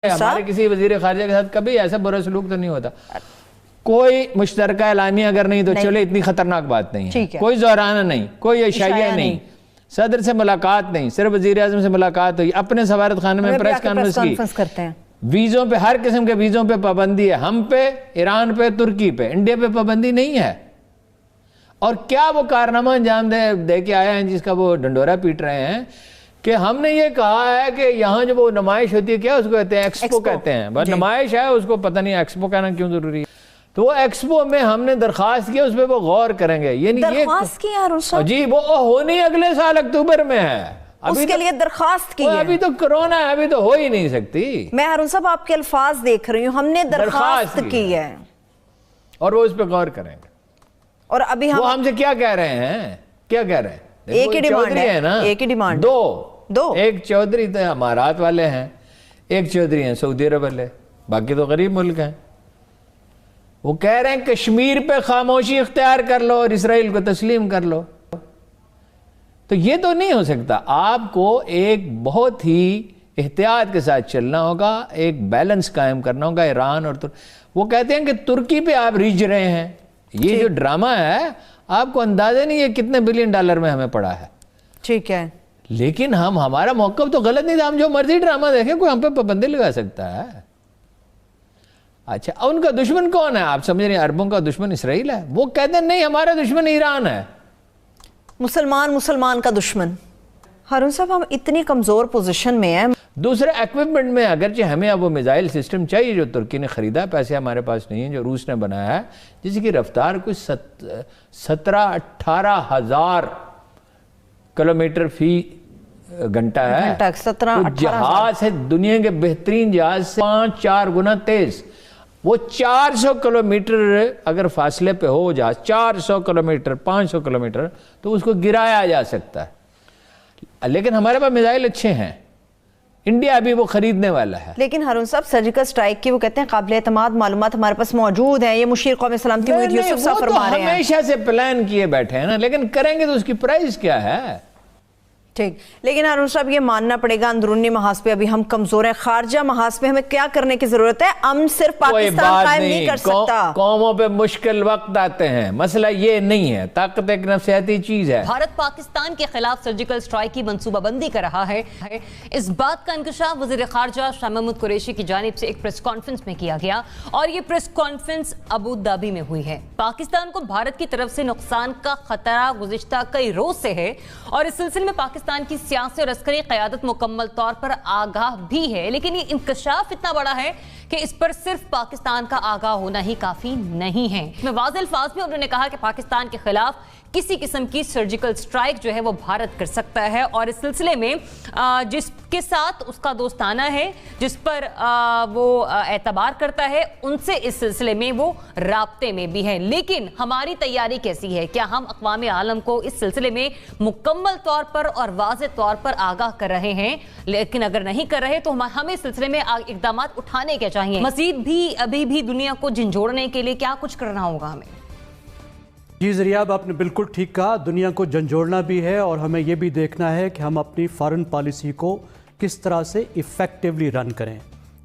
ہمارے کسی وزیر خارجہ کے ساتھ کبھی ایسا برا سلوک تو نہیں ہوتا. کوئی مشترکہ اعلامیہ اگر نہیں تو چلے اتنی خطرناک بات نہیں ہے. کوئی زہرانہ نہیں, کوئی اشاعیہ نہیں, صدر سے ملاقات نہیں, صرف وزیر اعظم سے ملاقات ہوئی, اپنے سفارت خانے میں پریس کانفرنس کی. ویزوں پہ, ہر قسم کے ویزوں پہ پابندی ہے, ہم پہ, ایران پہ, ترکی پہ, انڈیا پہ پابندی نہیں ہے. اور کیا وہ کارنامہ انجام دے کے آئے ہیں جس کا وہ ڈنڈورا پیٹ رہے ہیں کہ ہم نے یہ کہا ہے کہ یہاں جو وہ نمائش ہوتی ہے, کیا اس کو کہتے ہیں, ایکسپو کہتے ہیں, بس نمائش ہے, اس کو پتہ نہیں ایکسپو کہنا کیوں ضروری ہے. تو وہ ایکسپو میں ہم نے درخواست کی, اس پہ وہ غور کریں گے. یعنی درخواست کی یار جی, وہ ہونی اگلے سال اکتوبر میں ہے, اس کے لیے درخواست کی ہے. ابھی تو کرونا ہے, ابھی تو ہو ہی نہیں سکتی. میں ہارون صاحب آپ کے الفاظ دیکھ رہی ہوں, ہم نے درخواست کی ہے اور وہ اس پہ غور کریں گے. اور ابھی ہم سے کیا کہہ رہے ہیں, کیا کہہ رہے ہیں, ایک ہی ڈیمانڈ ہے نا, ایک ہی ڈیمانڈ, دو. ایک چودھری تو امارات والے ہیں, ایک چودھری ہیں سعودی عرب والے, باقی تو غریب ملک ہیں. وہ کہہ رہے ہیں کشمیر پہ خاموشی اختیار کر لو اور اسرائیل کو تسلیم کر لو. تو یہ تو نہیں ہو سکتا. آپ کو ایک بہت ہی احتیاط کے ساتھ چلنا ہوگا, ایک بیلنس قائم کرنا ہوگا. ایران اور وہ کہتے ہیں کہ ترکی پہ آپ ریجھ رہے ہیں. یہ جو ڈرامہ ہے, آپ کو اندازہ نہیں ہے کتنے بلین ڈالر میں ہمیں پڑا ہے. ٹھیک ہے, لیکن ہمارا موقف تو غلط نہیں تھا. ہم جو مرضی ڈرامہ دیکھیں, کوئی ہم پہ پابندی لگا سکتا ہے. اچھا, ان کا دشمن کون ہے؟ آپ سمجھ رہے ہیں عربوں کا دشمن اسرائیل ہے. وہ کہتے ہیں نہیں, ہمارا دشمن ایران ہے. مسلمان کا دشمن. ہارون صاحب, ہم اتنی کمزور پوزیشن میں ہیں. دوسرے ایکوپمنٹ میں اگرچہ ہمیں اب وہ میزائل سسٹم چاہیے جو ترکی نے خریدا, پیسے ہمارے پاس نہیں ہیں, جو روس نے بنایا ہے, جس کی رفتار کوئی 17-18 ہزار کلومیٹر فی گھنٹہ ہے. جہاز ہے دنیا کے بہترین جہاز سے 5-4 گنا تیز. وہ 400 کلومیٹر اگر فاصلے پہ ہو جہاز, 400 کلومیٹر, 500 کلومیٹر, تو اس کو گرایا جا سکتا ہے. لیکن ہمارے پاس میزائل اچھے ہیں, انڈیا ابھی وہ خریدنے والا ہے. لیکن ہارون صاحب, سرجیکل سٹرائک کی وہ کہتے ہیں قابل اعتماد معلومات ہمارے پاس موجود ہیں. یہ مشیر قوم سلامتی محمد یوسف صاحب فرما رہے ہیں. ہمیشہ سے پلان کیے بیٹھے ہیں نا, لیکن کریں گے تو اس کی پرائز کیا ہے. ٹھیک, لیکن ہارون صاحب یہ ماننا پڑے گا اندرونی محاذ پہ ابھی ہم کمزور ہیں. خارجہ محاذ پہ ہمیں کیا کرنے کی ضرورت ہے؟ امن صرف پاکستان قائم نہیں کر سکتا. قوموں پہ مشکل وقت آتے ہیں, مسئلہ یہ نہیں ہے. طاقت ایک نفسیاتی چیز ہے. بھارت پاکستان کے خلاف سرجیکل سٹرائک کی منصوبہ بندی کر رہا ہے. اس بات کا انکشاف وزیر خارجہ شاہ محمود قریشی کی جانب سے ایک پریس کانفرنس میں کیا گیا, اور یہ پریس کانفرنس ابو دھابی میں ہوئی ہے. پاکستان کو بھارت کی طرف سے نقصان کا خطرہ گزشتہ کئی روز سے ہے, اور اس سلسلے میں پاکستان کی سیاسی اور عسکری قیادت مکمل طور پر آگاہ بھی ہے. لیکن یہ انکشاف اتنا بڑا ہے کہ اس پر صرف پاکستان کا آگاہ ہونا ہی کافی نہیں ہے. میں واضح الفاظ میں انہوں نے کہا کہ پاکستان کے خلاف کسی قسم کی سرجیکل سٹرائک جو ہے وہ بھارت کر سکتا ہے, اور اس سلسلے میں جس کے ساتھ اس کا دوستانہ ہے, جس پر وہ اعتبار کرتا ہے, ان سے اس سلسلے میں وہ رابطے میں بھی ہے. لیکن ہماری تیاری کیسی ہے؟ کیا ہم اقوام عالم کو اس سلسلے میں مکمل طور پر اور واضح طور پر آگاہ کر رہے ہیں؟ لیکن اگر نہیں کر رہے تو ہمیں اس سلسلے میں اقدامات اٹھانے کے چاہیے. مزید بھی ابھی بھی دنیا کو جھنجھوڑنے کے لیے کیا کچھ کرنا ہوگا ہمیں؟ جی ذریعہ, آپ نے بالکل ٹھیک کہا. دنیا کو جھنجھوڑنا بھی ہے, اور ہمیں یہ بھی دیکھنا ہے کہ ہم اپنی فارن پالیسی کو کس طرح سے ایفیکٹیولی رن کریں.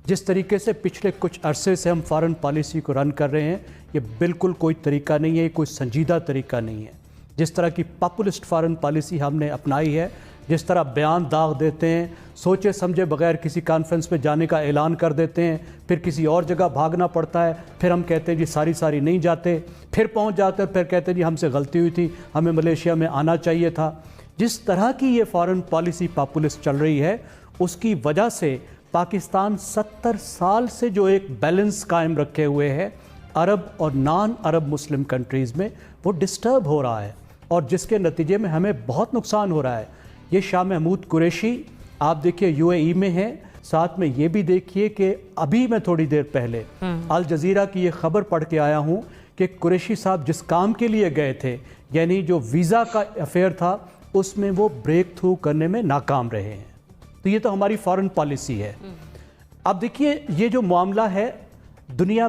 جس طریقے سے پچھلے کچھ عرصے سے ہم فارن پالیسی کو رن کر رہے ہیں, یہ بالکل کوئی طریقہ نہیں ہے, کوئی سنجیدہ طریقہ نہیں ہے. جس طرح کی پاپولسٹ فارن پالیسی ہم نے اپنائی ہے, جس طرح بیان داغ دیتے ہیں, سوچے سمجھے بغیر کسی کانفرنس میں جانے کا اعلان کر دیتے ہیں, پھر کسی اور جگہ بھاگنا پڑتا ہے, پھر ہم کہتے ہیں جی ساری نہیں جاتے, پھر پہنچ جاتے ہیں, پھر کہتے ہیں جی ہم سے غلطی ہوئی تھی, ہمیں ملیشیا میں آنا چاہیے تھا. جس طرح کی یہ فارن پالیسی پاپولسٹ چل رہی ہے, اس کی وجہ سے پاکستان 70 سال سے جو ایک بیلنس قائم رکھے ہوئے ہے عرب اور نان عرب مسلم کنٹریز میں, وہ ڈسٹرب ہو رہا ہے, اور جس کے نتیجے میں ہمیں بہت نقصان ہو رہا ہے. یہ شاہ محمود قریشی آپ دیکھیے UAE میں ہیں, ساتھ میں یہ بھی دیکھیے کہ ابھی میں تھوڑی دیر پہلے الجزیرہ کی یہ خبر پڑھ کے آیا ہوں کہ قریشی صاحب جس کام کے لیے گئے تھے, یعنی جو ویزا کا افیئر تھا, اس میں وہ بریک تھرو کرنے میں ناکام رہے ہیں. تو یہ تو ہماری فارن پالیسی ہے. اب دیکھیے یہ جو معاملہ ہے, دنیا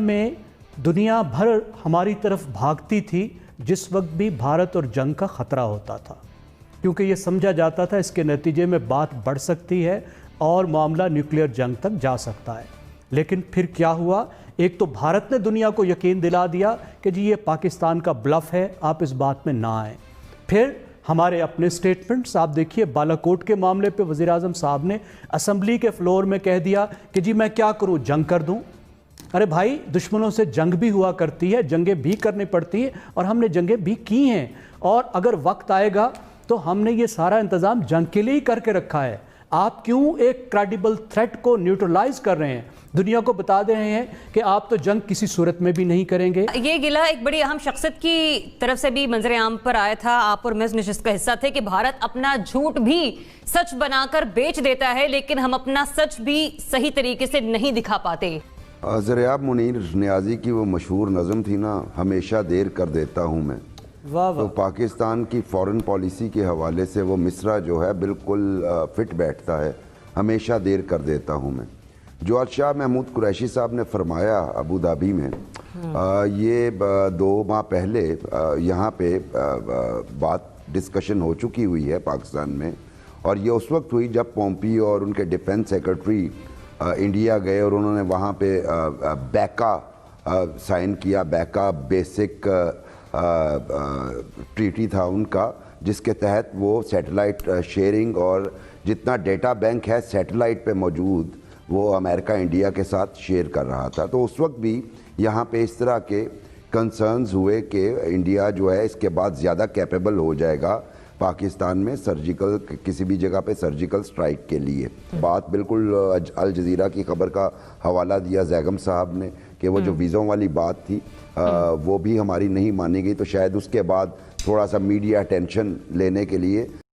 بھر ہماری طرف بھاگتی تھی جس وقت بھی بھارت اور جنگ کا خطرہ ہوتا تھا. کیونکہ یہ سمجھا جاتا تھا اس کے نتیجے میں بات بڑھ سکتی ہے, اور معاملہ نیوکلیئر جنگ تک جا سکتا ہے۔ لیکن پھر کیا ہوا؟ ایک تو بھارت نے دنیا کو یقین دلا دیا کہ جی یہ پاکستان کا بلف ہے، آپ اس بات میں نہ آئیں۔ پھر ہمارے اپنے سٹیٹمنٹس آپ دیکھیے، بالاکوٹ کے معاملے پہ وزیر اعظم صاحب نے اسمبلی کے فلور میں کہہ دیا کہ جی میں کیا کروں، جنگ کر دوں۔ ارے بھائی، دشمنوں سے جنگ بھی ہوا کرتی ہے، جنگیں بھی کرنی پڑتی ہیں، اور ہم نے جنگیں بھی کی ہیں، اور اگر وقت آئے گا تو ہم نے یہ سارا انتظام جنگ کے لیے ہی کر کے رکھا ہے۔ آپ کیوں ایک کریڈیبل تھریٹ کو نیوٹرلائز کر رہے ہیں؟ دنیا کو بتا دے رہے ہیں کہ آپ تو جنگ کسی صورت میں بھی نہیں کریں گے۔ یہ گلہ ایک بڑی اہم شخصیت کی طرف سے بھی منظر عام پر آیا تھا، آپ اور میں اس نشست کا حصہ تھے، کہ بھارت اپنا جھوٹ بھی سچ بنا کر بیچ دیتا ہے، لیکن ہم اپنا سچ بھی صحیح طریقے سے نہیں دکھا پاتے۔ وزیراعظم منیر نیازی کی وہ مشہور نظم تھی نا، ہمیشہ دیر کر دیتا ہوں میں، تو پاکستان کی فورن پالیسی کے حوالے سے وہ مصرع جو ہے بالکل فٹ بیٹھتا ہے، ہمیشہ دیر کر دیتا ہوں میں۔ جو آج شاہ محمود قریشی صاحب نے فرمایا ابو دھابی میں، یہ 2 ماہ پہلے یہاں پہ بات ڈسکشن ہو چکی ہوئی ہے پاکستان میں، اور یہ اس وقت ہوئی جب پومپیو اور ان کے ڈیفنس سیکرٹری انڈیا گئے اور انہوں نے وہاں پہ بیکا سائن کیا۔ بیکا بیسک ٹریٹی تھا ان کا، جس کے تحت وہ سیٹلائٹ شیئرنگ اور جتنا ڈیٹا بینک ہے سیٹلائٹ پہ موجود وہ امریکہ انڈیا کے ساتھ شیئر کر رہا تھا۔ تو اس وقت بھی یہاں پہ اس طرح کے کنسرنز ہوئے کہ انڈیا جو ہے اس کے بعد زیادہ کیپیبل ہو جائے گا پاکستان میں سرجیکل کسی بھی جگہ پہ سرجیکل سٹرائک کے لیے۔ بات بالکل الجزیرہ کی خبر کا حوالہ دیا زیگم صاحب نے کہ وہ جو ویزوں والی بات تھی وہ بھی ہماری نہیں مانی گئی، تو شاید اس کے بعد تھوڑا سا میڈیا اٹینشن لینے کے لیے